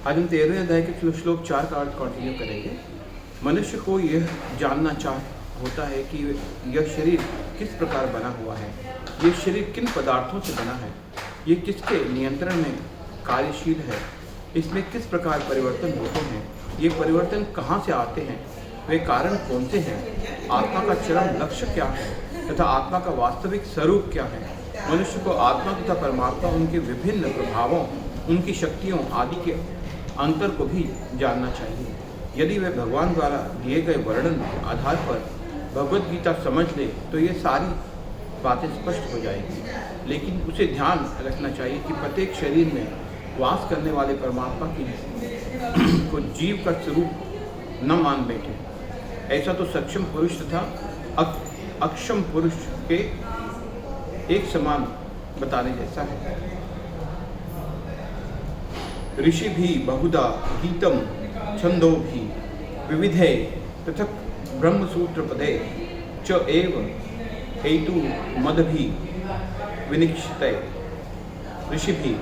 आज हम 13वें अध्याय के श्लोक 4 का अर्थ कंटिन्यू करेंगे। मनुष्य को यह जानना होता है कि यह शरीर किस प्रकार बना हुआ है, यह शरीर किन पदार्थों से बना है, ये किसके नियंत्रण में कार्यशील है, इसमें किस प्रकार परिवर्तन होते हैं, ये परिवर्तन कहाँ से आते हैं, वे कारण कौन से हैं, आत्मा का चरम लक्ष्य क्या है तथा आत्मा का वास्तविक स्वरूप क्या है। मनुष्य को आत्मा तथा परमात्मा, उनके विभिन्न प्रभावों, उनकी शक्तियों आदि के अंतर को भी जानना चाहिए। यदि वे भगवान द्वारा दिए गए वर्णन के आधार पर भगवद गीता समझ ले तो ये सारी बातें स्पष्ट हो जाएंगी। लेकिन उसे ध्यान रखना चाहिए कि प्रत्येक शरीर में वास करने वाले परमात्मा की को जीव का स्वरूप न मान बैठे। ऐसा तो सक्षम पुरुष तथा अक्षम पुरुष के एक समान बताने जैसा है। ऋषि भी बहुधा गीतम छंदो भी विविधे पृथक ब्रह्मसूत्र पदे च एव हेतु मद भी विनिक्षिते। ऋषि भी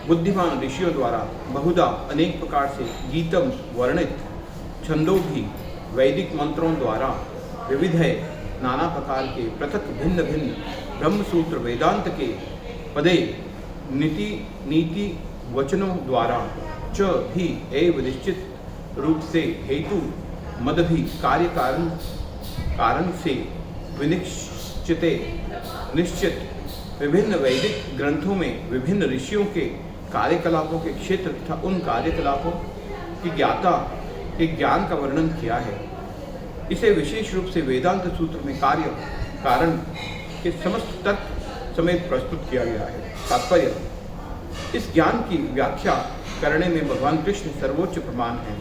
बुद्धिमान ऋषियों द्वारा बहुधा अनेक प्रकार से गीतम वर्णित, छंदों भी वैदिक मंत्रों द्वारा, विविध है नाना प्रकार के पृथक भिन्न भिन्न ब्रह्मसूत्र वेदांत के पदे नीति वचनों द्वारा च भी एव निश्चित रूप से हेतु मद भी कार्य कारण से विनिश्चित विभिन्न वैदिक ग्रंथों में विभिन्न ऋषियों के कार्यकलापों के क्षेत्र तथा उन कार्यकलापों की ज्ञाता के ज्ञान का वर्णन किया है। इसे विशेष रूप से वेदांत सूत्र में कार्य कारण के समस्त तर्क समेत प्रस्तुत किया गया है। तात्पर्य, इस ज्ञान की व्याख्या करने में भगवान कृष्ण सर्वोच्च प्रमाण हैं।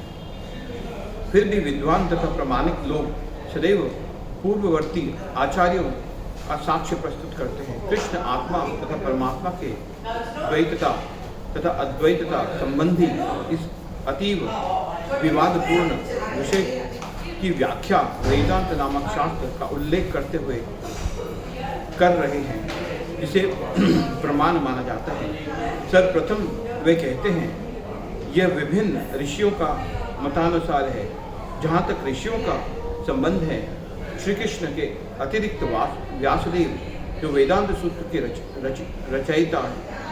फिर भी विद्वान तथा प्रामाणिक लोग सदैव पूर्ववर्ती आचार्यों का साक्ष्य प्रस्तुत करते हैं। कृष्ण आत्मा तथा परमात्मा के द्वैतता तथा अद्वैतता संबंधी इस अतीव विवादपूर्ण विषय की व्याख्या वेदांत नामक शास्त्र का उल्लेख करते हुए कर रहे हैं, जिसे प्रमाण माना जाता है। सर्वप्रथम वे कहते हैं यह विभिन्न ऋषियों का मतानुसार है। जहाँ तक ऋषियों का संबंध है, श्री कृष्ण के अतिरिक्त व्यासदेव जो वेदांत सूत्र के रचयिता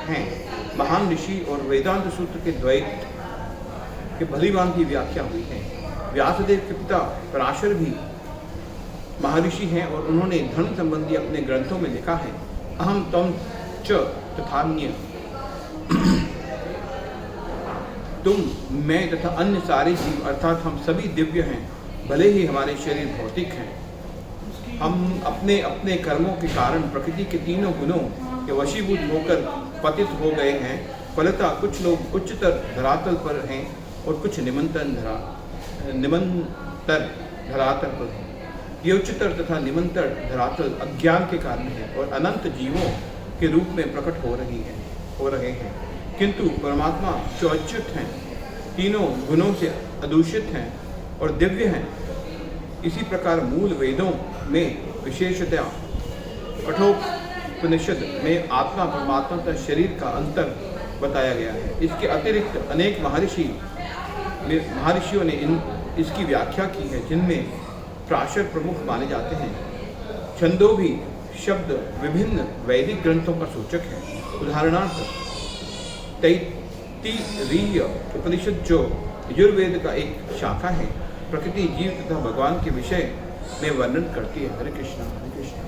हैं, महान ऋषि और वेदांत सूत्र के द्वैत के भलीभांति व्याख्या हुई है। व्यासदेव के पिता पराशर भी महर्षि हैं और उन्होंने धर्म संबंधी अपने ग्रंथों में लिखा है, अहम तम च तथान्य, तुम, मैं तथा अन्य सारे जीव अर्थात हम सभी दिव्य हैं, भले ही हमारे शरीर भौतिक हैं। हम अपने अपने कर्मों के कारण प्रकृति के तीनों गुणों के वशीभूत होकर पतित हो गए हैं। फलतः कुछ लोग उच्चतर धरातल पर हैं और कुछ निमंतर धरातल पर हैं। ये उच्चतर तथा निमंतर धरातल अज्ञान के कारण है और अनंत जीवों के रूप में प्रकट हो रहे हैं। किंतु परमात्मा जो अच्युत हैं, तीनों गुणों से अदूषित हैं और दिव्य हैं। इसी प्रकार मूल वेदों में विशेषतया कठोपनिषद में आत्मा परमात्मा तथा शरीर का अंतर बताया गया है। इसके अतिरिक्त अनेक महर्षियों ने इसकी व्याख्या की है, जिनमें पराशर प्रमुख माने जाते हैं। छंदों भी शब्द विभिन्न वैदिक ग्रंथों का सूचक है। उदाहरणार्थ तैत्तिरीय उपनिषद जो यजुर्वेद का एक शाखा है, प्रकृति, जीव तथा भगवान के विषय में वर्णन करती है। हरे कृष्णा हरे कृष्णा।